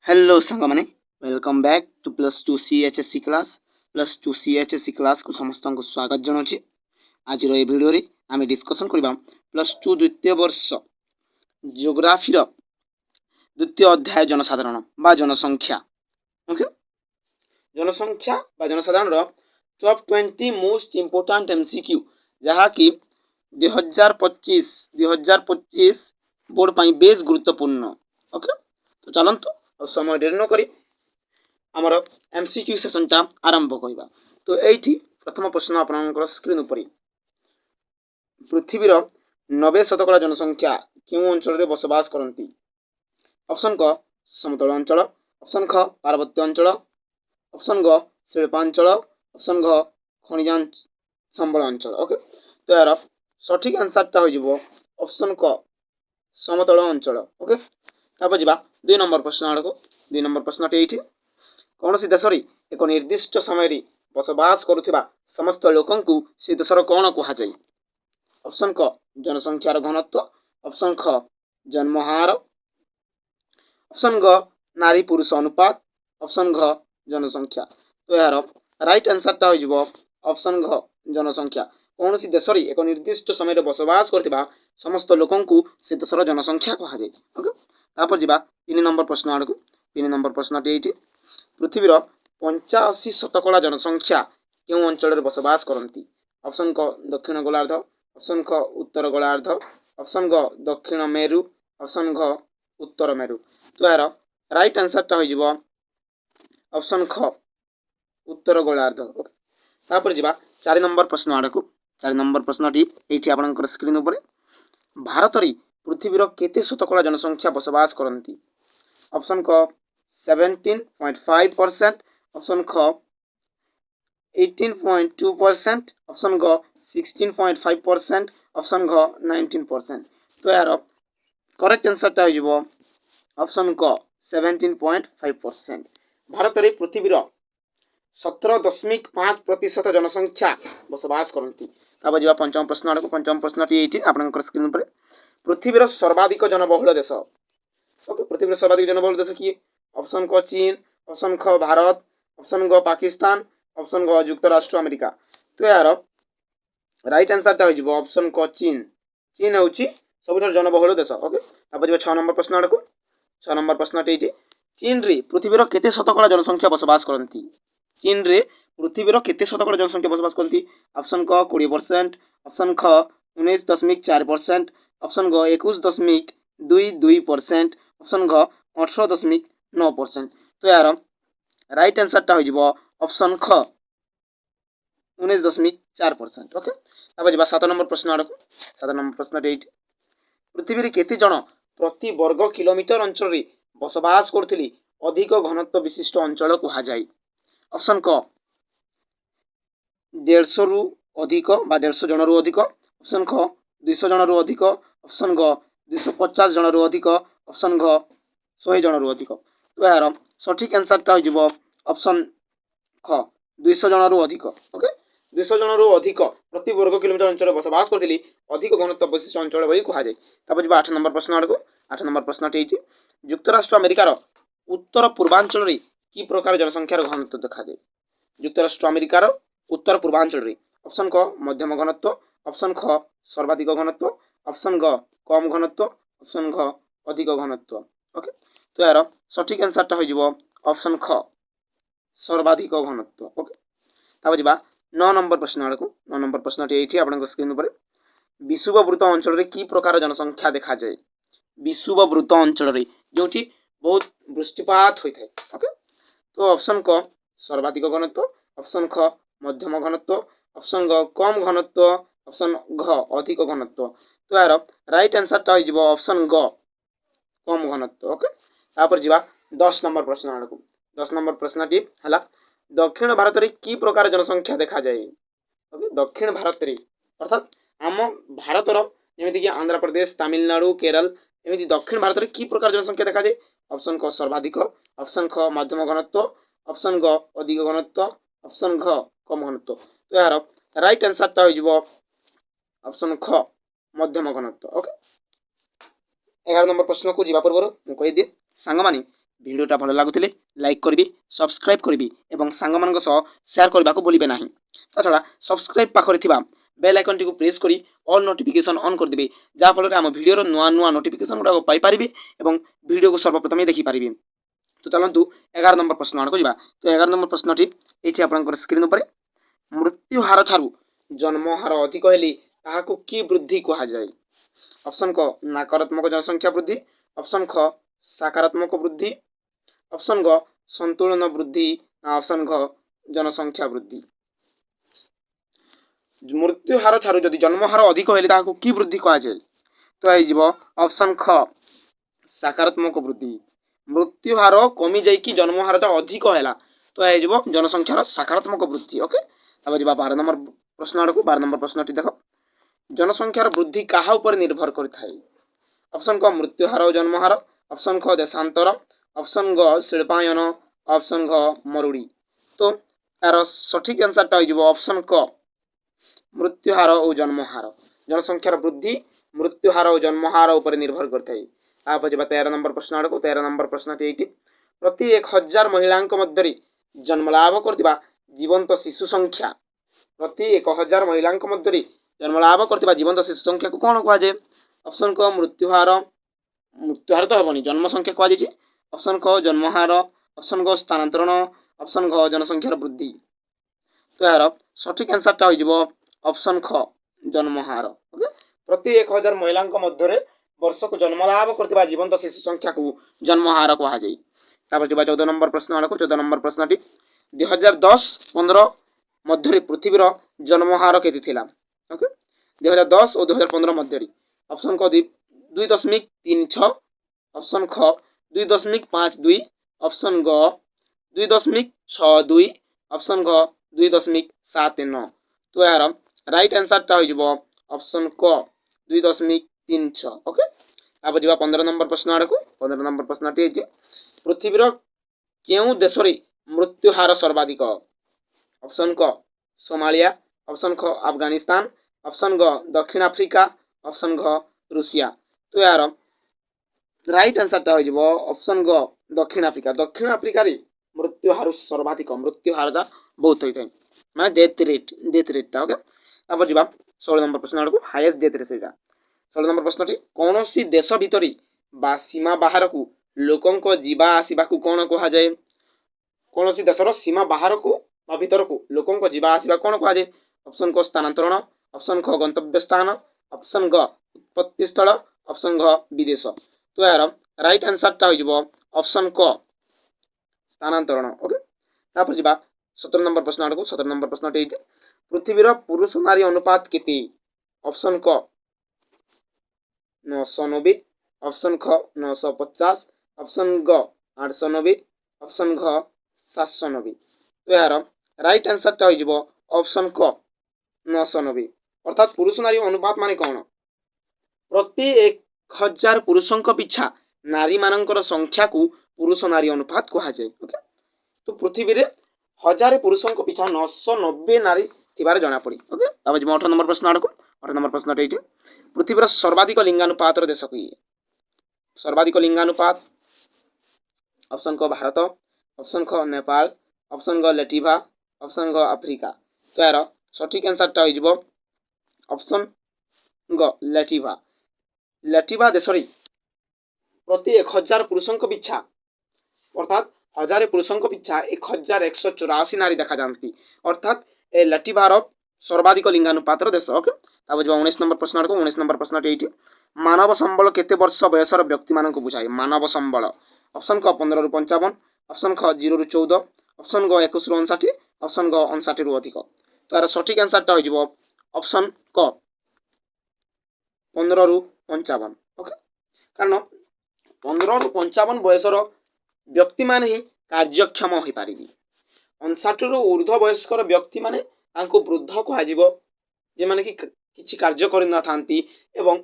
Hello सांग मैंने welcome back to +2 CHSC class को समस्त को स्वागत जनाऊँ। आज भिडियो आम डिस्कसन करवा +2 द्वितीय वर्ष जियोग्राफी द्वितीय अध्याय जनसाधारण बा जनसंख्या। ओके, जनसंख्या बा जनसाधारण टॉप 20 मोस्ट इम्पोर्टाट MCQ जहाँकि 2025 बोर्ड पर बेस गुरुत्वपूर्ण। ओके, तो चलतु समय डेरी नक आमर MCQ सेसनटा आरंभ करवा। तो ये प्रथम प्रश्न आपनकर स्क्रीन पर पृथ्वीर 90% जनसंख्या क्यों अंचल बसवास करती? ऑप्शन क समतल अंचल, ऑप्शन ख पार्वत्य अंचल, ऑप्शन ग शिल्पांचल, ऑप्शन घ खनिजा संबल अंचल। ओके, तो यार सठिक आंसरटा हो ऑप्शन क समतल अंचल। ओके, तापर जा 2 नंबर प्रश्न आड़ को। 2 नंबर प्रश्न ये कौन सी देश एक निर्दिष्ट समय बसवास करुवा समस्त लोक से देशर कौन कहुए? ऑप्शन क जनसंख्यार घनत्व, ऑप्शन ख जन्महार, ऑप्शन ग नारी पुरुष अनुपात, ऑप्शन घ जनसंख्या। तो यार राइट आंसरटा हो ऑप्शन घ जनसंख्या। कौन सी देश एक निर्दिष्ट समय बसवास करुवा समस्त लोक से देशर जनसंख्या कहुए। ओके, तापर जा 3 नंबर प्रश्न आड़ को। 3 नंबर प्रश्न ये पृथ्वीर 85% जनसंख्या क्यों अंचल बसवास करती? ऑप्शन क दक्षिण गोलार्ध, ऑप्शन ख उत्तर गोलार्ध, ऑप्शन ग दक्षिण मेरु, ऑप्शन घ उत्तर मेरु। तो यार राइट आंसरटा हो ऑप्शन ख उत्तर गोलार्ध। तापर जा 4 नंबर प्रश्न आड़ को। 4 नंबर प्रश्नटी ये आपंकर स्क्रीन उपर भारत पृथ्वीर केते शतकड़ा जनसंख्या बसवास करती? ऑप्शन क 17.5%, ऑप्शन ख 18.2%, ऑप्शन ग 16.5%, ऑप्शन घ 19%। तो यार करेक्ट आंसरटा हो ऑप्शन क 17.5%। भारत में पृथ्वीर 17.5% जनसंख्या बसवास करती। तब जा पंचम प्रश्न आड़ को। पंचम प्रश्नटी ये आपंकर स्क्रीन पर पृथ्वीर सर्वाधिक जनबहुल देश। ओके, पृथ्वीर सर्वाधिक जनबहुल देश किए? ऑप्शन क चीन, ऑप्शन ख भारत, ऑप्शन ग पाकिस्तान, ऑप्शन घ युक्तराष्ट्र अमेरिका। तो यार राइट आंसरटा हो ऑप्शन क चीन। चीन हूँ सब जनबहुल देश। ओके, तापर 6 नंबर प्रश्न आड़ को। 6 नंबर प्रश्न ये चीन रे पृथ्वीर केते शतकड़ा जनसंख्या बसवास करती? चीन रे पृथ्वीर केते शतकड़ा जनसंख्या बसवास करती? ऑप्शन क 20%, ऑप्शन ख 19.4%, ऑप्शन ग 21.22%, ऑप्शन घ 18.9%। तो यार राइट आंसरटा हो ऑप्शन ख 19.4%। ओके, तब जा 7 नंबर प्रश्न आड़ को। 7 नंबर प्रश्न ये पृथ्वी केते जन प्रति वर्ग किलोमीटर अंचल बसवास करथिली अधिक घनत्व विशिष्ट अंचल कहुए? ऑप्शन क 150 रु अधिक बा 150 जन रु अधिक, ऑप्शन ख 200 जन रु अधिक, ऑप्शन ग 250 जन रु अधिक, ऑप्शन घ 100 जन रु अधिक। तो यार सठिक आंसरटा हो ऑप्शन ख 200 जन रु अधिक। ओके, 200 जन रु अधिक प्रति वर्ग किलोमीटर अंचल बसवास करथिली अधिक घनत्व विशिष्ट अंचल बोली कहुए। तब जा 8 नंबर प्रश्न आड़ को। 8 नंबर प्रश्न ये युक्तराष्ट्र अमेरिकार उत्तर पूर्वांचल की प्रकार जनसंख्यार घनत्व देखा जाए? युक्तराष्ट्र अमेरिकार उत्तर पूर्वांचल ऑप्शन क मध्यम घनत्व, ऑप्शन ख सर्वाधिक घनत्व, ऑप्शन ग कम घनत्व, ऑप्शन घ अधिक घनत्व। ओके, तो यार सठिक आंसरटा हो ऑप्शन ख सर्वाधिक घनत्व। ओके, तब जा 9 नंबर प्रश्न आड़ को। 9 नंबर प्रश्न ये आप स्क्रीन पर विषुववृत्त अंचल की प्रकार जनसंख्या देखा जाए? विषुववृत्त अंचल जो बहुत वृष्टिपात होता है। ओके, तो ऑप्शन क सर्वाधिक घनत्व, ऑप्शन ख मध्यम घनत्व, ऑप्शन ग कम घनत्व, ऑप्शन घ अधिक घनत्व। तो यार राइट आंसरटा हो ऑप्शन ग कम घनत्व। ओके, तापर जा 10 नंबर प्रश्न आड़ को। 10 नंबर प्रश्नटी है दक्षिण भारत में की प्रकार जनसंख्या देखा जाए? ओके, दक्षिण भारत में अर्थात आम भारतर जमीक आंध्र प्रदेश, तमिलनाडु, केरल एमती दक्षिण भारत में की प्रकार जनसंख्या देखा जाए? ऑप्शन क सर्वाधिक, ऑप्शन ख मध्यम घनत्व, ऑप्शन ग अधिक घनत्व, ऑप्शन घ कम घनत्व। तो यार राइट आंसरटा हो ऑप्शन ख मध्यम घनत्व। ओके, 11 नंबर प्रश्न को जीवा पूर्व मुझे कही दिए सांग मानी भिडियोटा भल लगुले लाइक करी सब्सक्राइब करी और सांग सह शेयर करने को भूलिए ना। छड़ा सब्सक्राइब पाखे बेल आइकन टी प्रेस कर ऑल नोटिफिकेशन ऑन करदे जहाँफल आम भिडियो नुआ नुआ नोटिफिकेशन गुड़ाक पाइपर और भिडियो को सर्वप्रथम देखिपारे। तो चलतु 11 नंबर प्रश्न आड़क जा। तो 11 नंबर प्रश्नटी ये आप स्क्रीन पर मृत्यु हार ठारू जन्म हार अधिक हेली ताहाकू की वृद्धि कहुए। ऑप्शन क नकारात्मक जनसंख्या वृद्धि, ऑप्शन ख सकारात्मक वृद्धि, ऑप्शन ग संतुलन वृद्धि, ऑप्शन घ जनसंख्या वृद्धि। मृत्यु हार ठारू जदि जन्म हार अधिक हेले ताहाकू की वृद्धि कहुए। तो ये ऑप्शन ख सकारात्मक वृद्धि। मृत्यु हार कमी जाइकी जन्म हार अधिक है तो यह जनसंख्यार सकारात्मक वृद्धि। ओके तब जा 12 नंबर प्रश्न आड़क। 12 नंबर प्रश्नटी देख जनसंख्यार वृद्धि क्या उपर निर्भर करें। ऑप्शन क मृत्यु हार और जन्म हार, ऑप्शन ख देशांतर, ऑप्शन ग शिल्पायन, ऑप्शन घ मरुड़ी। तो यार सठिक आंसरटा हो ऑप्शन क मृत्यु हार और जन्म हार। जनसंख्यार वृद्धि मृत्यु हार और जन्म हार उपर निर्भर करते। आप 13 नंबर प्रश्न आड़क। 13 नंबर प्रश्नटी ये प्रति 1000 महिला मध्य जन्म लाभ करथिबा जीवंत शिशु संख्या, प्रति 1000 महिला मध्य जन्म लाभ करथिबा जीवंत शिशु संख्या को कौन कहुए। ऑप्शन क मृत्युहार, मृत्युहार तो हेनी जन्म संख्या कहुए। ऑप्शन क जन्महार, ऑप्शन ग स्थानांतरण, ऑप्शन घ जनसंख्यार वृद्धि। तो यार सठिक आंसरटा हो ऑप्शन ख जन्महार। ओके प्रति 1000 महिला मध्य वर्ष को जन्म लाभ करथिबा जीवंत शिशु संख्या को जन्महार कहुए। 14 नंबर प्रश्न आड़क। 14 नंबर प्रश्नटी 2010-15 मध्य पृथ्वीर जन्महार केते थिला। ओके 2010 और 2015 मध्य। ऑप्शन क 2.36, ऑप्शन ख 2.52, ऑप्शन ग 2.62, ऑप्शन घ 2.79। तो यार राइट आंसरटा हो ऑप्शन क 2.36। ओके आप जा 15 नंबर प्रश्न आड़क। 15 नंबर प्रश्नटी पृथ्वीर केउ देश मृत्यु हार सर्वाधिक। ऑप्शन क सोमालिया, ऑप्शन ख अफगानिस्तान, ऑप्शन ग दक्षिण आफ्रिका, ऑप्शन घ रूसिया। तो यार राइट आंसरटा हो ऑप्शन ग दक्षिण आफ्रिका। दक्षिण आफ्रिका मृत्यु हार सर्वाधिक, मृत्यु हार बहुत होता है माने डेथ रेट। ओके अब जा 16 नंबर प्रश्न आड़क। हाईएस्ट डेथ रेट 16 नंबर प्रश्नटी कौन सी देश भितर बा सीमा बाहर को लोकों जीवा आसवा को कौन कहुए। कौन सी देशर सीमा बाहर को भीतर को लोकों जीवा आसवा कौन कहुए। ऑप्शन क स्थानांतरण, ऑप्शन ख गंतव्य स्थान, ऑप्शन ग उत्पत्ति स्थल, ऑप्शन घ विदेश। तो यार राइट आंसरटा हो ऑप्शन क स्थानांतरण। ओके तापर जा 17 नंबर प्रश्न आड़क। 17 नंबर प्रश्नटी पृथ्वीर पुरुष नारी अनुपात केते। ऑप्शन क 990, ऑप्शन ख 950, ऑप्शन ग 890, ऑप्शन घ 790। तो यार राइट आंसरटा हो ऑप्शन क 990। अर्थात पुरुष नारी अनुपात माने कौन प्रति 1000 पुरुषों पिछा नारी मानकर संख्या को पुरुष नारी अनुपात कहुए। ओके तो पृथ्वी रे 1000 पुरुषों पिछा 990 नारी थिबार जना पड़ी। ओके अब 18 नंबर प्रश्न आड़क। 18 नंबर प्रश्न ये पृथ्वीर सर्वाधिक लिंगानुपात देश को ये सर्वाधिक लिंगानुपात। ऑप्शन क भारत, ऑप्शन ख नेपाल, ऑप्शन ग लेटिभा, ऑप्शन ग अफ्रीका। तो यार सठिक आंसरटा हो ऑप्शन ग लेटिभा। लेटिभा देश प्रति 1000 पुरुषों पिछा अर्थात 1000 पुरुषों पिछा 1184 नारी देखा जाती। अर्थात ए लेटिभार सर्वाधिक लिंगानुपात देश। ओके तब 19 नंबर प्रश्न आड़क। 19 नंबर प्रश्न ये मानव संबल केते वर्ष बयसर व्यक्ति मान बुझाए। मानव संबल ऑप्शन क 15 रु 55, ऑप्शन ख 0 रु 14, ऑप्शन ग 21 रु 59, ऑप्शन ग 59 रु अधिक। तो यार सठिक आंसरटा हो ऑप्शन क 15 रु 55। ओके कारण 15 रु 55 बयसर व्यक्ति मान ही कार्यक्षम हो पारि। 59 रु ऊर्ध्व वयस्कर व्यक्ति माने तांको वृद्ध कहुए जे माने कि किछि कार्य करि न थांती एवं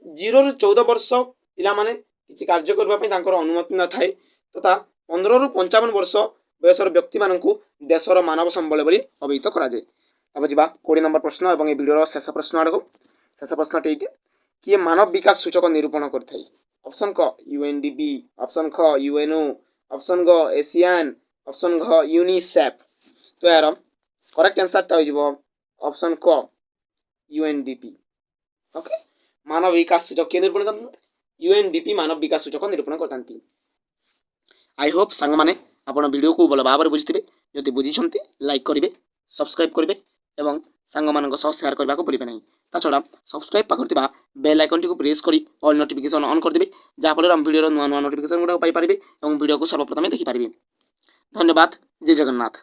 0 रु 14 वर्ष पिला माने किछि कार्य करबा पई तांकर अनुमति न थाए तथा 15 रु 55 वर्ष बयसर व्यक्ति मानकु देशर मानव संबल बोली अभिहित करा जाय। अब जिबा 20 नंबर प्रश्न एवं ए वीडियोर शेष प्रश्न आड़क। शेष प्रश्न ये किए मानव विकास सूचक निरूपण करथाय। অপশন ক ইউএনডিপি, অপশন খ ইউএনও, অপশন গ এସିଆନ୍, অপশন ঘ ୟୁନିସେଫ୍। ତ ଏହାର କରେକ୍ଟ ଆନ୍ସରଟା ହୋଇଯିବ ଅପଶନ କ ୟୁଏନଡିପି। ଓକେ, ମାନବ ବିକାଶ ସୂଚକ କିଏ ନିରୂପଣ କରିଥାନ୍ତି? ୟୁଏନଡିପି ମାନବ ବିକାଶ ସୂଚକ ନିରୂପଣ କରିଥାନ୍ତି। ଆଇ ହୋପ୍ ସାଙ୍ଗମାନେ ଆପଣ ଭିଡ଼ିଓକୁ ଭଲ ଭାବରେ ବୁଝିଥିବେ। ଯଦି ବୁଝିଛନ୍ତି ଲାଇକ୍ କରିବେ, ସବସ୍କ୍ରାଇବ୍ କରିବେ ଏବଂ ସାଙ୍ଗମାନଙ୍କ ସହ ସେୟାର କରିବାକୁ ଭୁଲିବେ ନାହିଁ। ତା ଛଡ଼ା ସବସ୍କ୍ରାଇବ୍ ପାଖରେ ଥିବା ବେଲ୍ ଆଇକନ୍ଟିକୁ ପ୍ରେସ୍ କରି ଅଲ୍ ନୋଟିଫିକେସନ୍ ଅନ୍ କରିଦେବେ, ଯାହାଫଳରେ ଆମ ଭିଡ଼ିଓର ନୂଆ ନୂଆ ନୋଟିଫିକେସନ୍ ଗୁଡ଼ାକ ପାଇପାରିବେ ଏବଂ ଭିଡ଼ିଓକୁ ସର୍ବପ୍ରଥମେ ଦେଖିପାରିବେ। ଧନ୍ୟବାଦ। ଜୟ ଜଗନ୍ନାଥ।